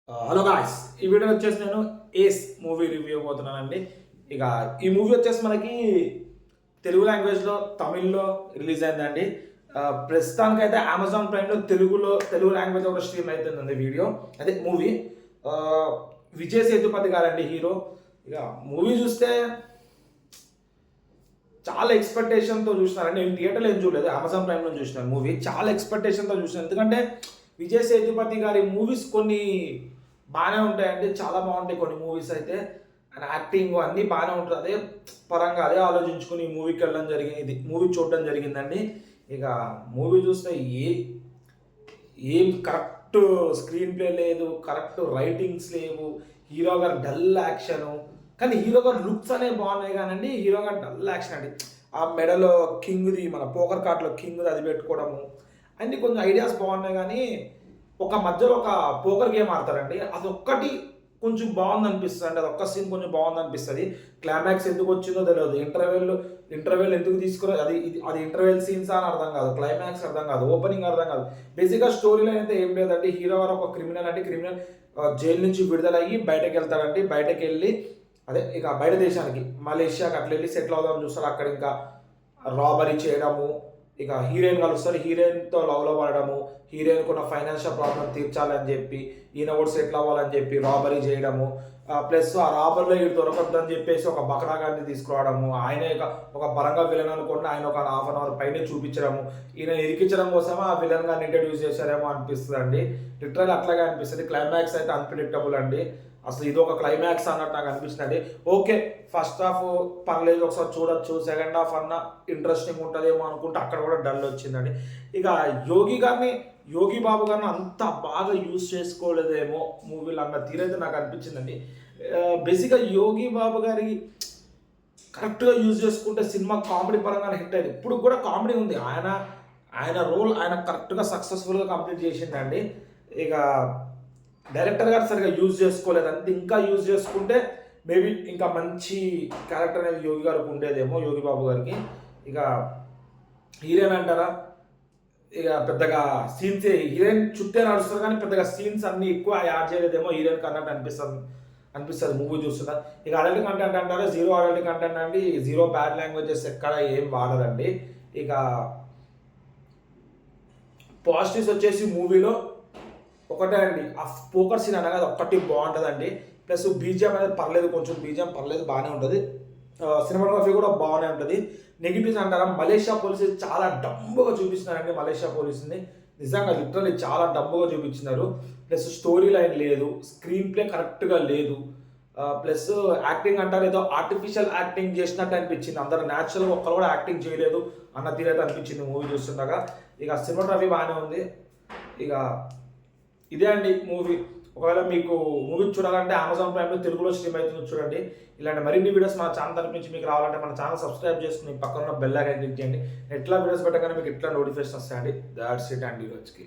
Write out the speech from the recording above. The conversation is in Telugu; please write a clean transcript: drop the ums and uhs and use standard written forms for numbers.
హలో గాయ్స్, ఈ వీడియో వచ్చేసి నేను ఏస్ మూవీ రివ్యూ ఇవ్వబోతున్నానండి. ఇక ఈ మూవీ వచ్చేసి మనకి తెలుగు లాంగ్వేజ్లో తమిళ్లో రిలీజ్ అయిందండి. ప్రస్తుతానికైతే అమెజాన్ ప్రైమ్లో తెలుగు లాంగ్వేజ్ కూడా స్ట్రీమ్ అవుతుందండి వీడియో, అదే మూవీ. విజయ్ సేతుపతి గారండి హీరో. ఇక మూవీ చూస్తే చాలా ఎక్స్పెక్టేషన్తో చూసినారండి. నేను థియేటర్లో ఏం చూడలేదు, అమెజాన్ ప్రైమ్లో చూసినాను మూవీ. చాలా ఎక్స్పెక్టేషన్తో చూసినాను, ఎందుకంటే విజయ్ సేతుపతి గారి మూవీస్ కొన్ని బాగానే ఉంటాయండి, చాలా బాగుంటాయి కొన్ని మూవీస్ అయితే. అండ్ యాక్టింగ్ అన్నీ బాగానే ఉంటుంది. అదే పరంగా అదే ఆలోచించుకుని ఈ మూవీకి వెళ్ళడం జరిగింది, మూవీ చూడడం జరిగిందండి. ఇక మూవీ చూస్తే ఏం కరెక్ట్ స్క్రీన్ ప్లే లేదు, కరెక్ట్ రైటింగ్స్ లేవు, హీరో గారు డల్ యాక్షను. కానీ హీరో గారు లుక్స్ అనేవి బాగున్నాయి కానండి, హీరో గారు డల్ యాక్షన్ అండి. ఆ మెడలో కింగ్ది, మన పోకర్ కార్డ్లో కింగ్ది అది పెట్టుకోవడము, అన్ని కొంచెం ఐడియాస్ బాగున్నాయి. కానీ ఒక మధ్యలో ఒక పోకర్ గేమ్ ఆడతారండి, అది ఒక్కటి కొంచెం బాగుంది అనిపిస్తుంది అండి. అది ఒక్క సీన్ కొంచెం బాగుంది అనిపిస్తుంది. క్లైమాక్స్ ఎందుకు వచ్చిందో తెలియదు, ఇంటర్వెల్ ఎందుకు తీసుకురా, అది ఇంటర్వెల్ సీన్స్ అని అర్థం కాదు, క్లైమాక్స్ అర్థం కాదు, ఓపెనింగ్ అర్థం కాదు. బేసిక్గా స్టోరీ లైన్ అయితే ఏం లేదండి. హీరో గారు ఒక క్రిమినల్ అండి, క్రిమినల్ జైలు నుంచి విడుదలయ్యి బయటకు వెళ్తాడండి. బయటకు వెళ్ళి అదే ఇక బయట దేశానికి మలేషియాకి అట్లా వెళ్ళి సెటిల్ అవుదామని చూస్తారు. అక్కడ ఇంకా రాబరీ చేయడము, ఇక హీరోయిన్ కలుస్తారు, హీరోయిన్తో లవ్లో పడడము, హీరోయిన్కి ఉన్న ఫైనాన్షియల్ ప్రాబ్లం తీర్చాలని చెప్పి ఈయన కూడా సెటిల్ అవ్వాలని చెప్పి రాబరీ చేయడము, ప్లస్ ఆ రాబర్లో వీడు దొరకద్దని చెప్పేసి ఒక బకరా గారిని తీసుకురావడము, ఆయన ఒక బలంగా విలన్ అనుకోండి, ఆయన ఒక హాఫ్ అన్ అవర్ పైన చూపించడము, ఈయన ఇరికించడం కోసం ఆ విలన్ గారిని ఇంట్రడ్యూస్ చేశారేమో అనిపిస్తుంది అండి. లిటరల్ అట్లాగే అనిపిస్తుంది. క్లైమాక్స్ అయితే అన్ప్రిడిక్టబుల్ అండి. అసలు ఇది ఒక క్లైమాక్స్ అన్నట్టు నాకు అనిపిస్తుంది. ఓకే, ఫస్ట్ హాఫ్ పర్లేదు, ఒకసారి చూడొచ్చు, సెకండ్ హాఫ్ అన్న ఇంట్రెస్టింగ్ ఉంటుందేమో అనుకుంటే అక్కడ కూడా డల్ వచ్చిందండి. ఇక యోగి బాబు గారిని అంత బాగా యూజ్ చేసుకోలేదేమో మూవీలో అన్న తీరైతే నాకు అనిపించిందండి. బేసిక్గా యోగి బాబు గారి కరెక్ట్గా యూజ్ చేసుకుంటే సినిమా కామెడీ పరంగా హిట్ అయింది. ఇప్పుడు కూడా కామెడీ ఉంది, ఆయన రోల్ ఆయన కరెక్ట్గా సక్సెస్ఫుల్గా కంప్లీట్ చేసిందండి. ఇక డైరెక్టర్ గారు సరిగా యూజ్ చేసుకోలేదు అంతే. ఇంకా యూజ్ చేసుకుంటే మేబీ ఇంకా మంచి క్యారెక్టర్ అనేది యోగి గారికి ఉండేదేమో, యోగి బాబు గారికి. ఇక హీరోయిన్ అంటారా, ఇక పెద్దగా సీన్స్ హీరోయిన్ చుట్టే నడుస్తారు, కానీ పెద్దగా సీన్స్ అన్నీ ఎక్కువ యాడ్ చేయలేదేమో హీరోయిన్ అన్నట్టు అనిపిస్తుంది మూవీ చూస్తున్నా. ఇక అడల్ట్ కంటెంట్ అంటారా, జీరో అడల్ట్ కంటెంట్ అండి, జీరో బ్యాడ్ లాంగ్వేజెస్ ఎక్కడ ఏం వాడదండి. ఇక పాజిటివ్స్ వచ్చేసి మూవీలో ఒకటే అండి, ఆ పోకర్ సీన్ అనగా అది ఒక్కటి బాగుంటుందండి. ప్లస్ బీజిఎం అనేది పర్లేదు, కొంచెం బీజిఎం పర్లేదు, బాగానే ఉంటుంది. సినిమాటోగ్రఫీ కూడా బాగానే ఉంటుంది. నెగిటివ్స్ అంటారా, మలేషియా పోలీసు చాలా డంబుగా చూపిస్తున్నారండి. మలేషియా పోలీసుని నిజంగా లిటరల్లీ చాలా డంబుగా చూపించినారు. ప్లస్ స్టోరీ లైన్ లేదు, స్క్రీన్ ప్లే కరెక్ట్గా లేదు. ప్లస్ యాక్టింగ్ అంటారు ఏదో ఆర్టిఫిషియల్ యాక్టింగ్ చేసినట్టు అనిపించింది. అందరూ న్యాచురల్గా ఒక్కరు కూడా యాక్టింగ్ చేయలేదు అన్న తీరైతే అనిపించింది మూవీ చూస్తుండగా. ఇక సినిమాటోగ్రఫీ బాగానే ఉంది. ఇక ఇదే అండి మూవీ. ఒకవేళ మీకు మూవీ చూడాలంటే అమెజాన్ ప్రైమ్లో తెలుగులో స్ట్రీమ్ అవుతుంది, చూడండి. ఇలాంటి మరిన్ని వీడియోస్ మన ఛానల్ తరపు నుంచి మీకు రావాలంటే మన ఛానల్ సబ్స్క్రైబ్ చేసుకుని పక్కన ఉన్న బెల్ ఐకాన్ క్లిక్ చేయండి. ఎట్లా వీడియోస్ పెట్టగానే మీకు ఎట్లా నోటిఫికేషన్ వస్తాయండి. దాట్స్ ఇట్ అండి ఈరోజుకి.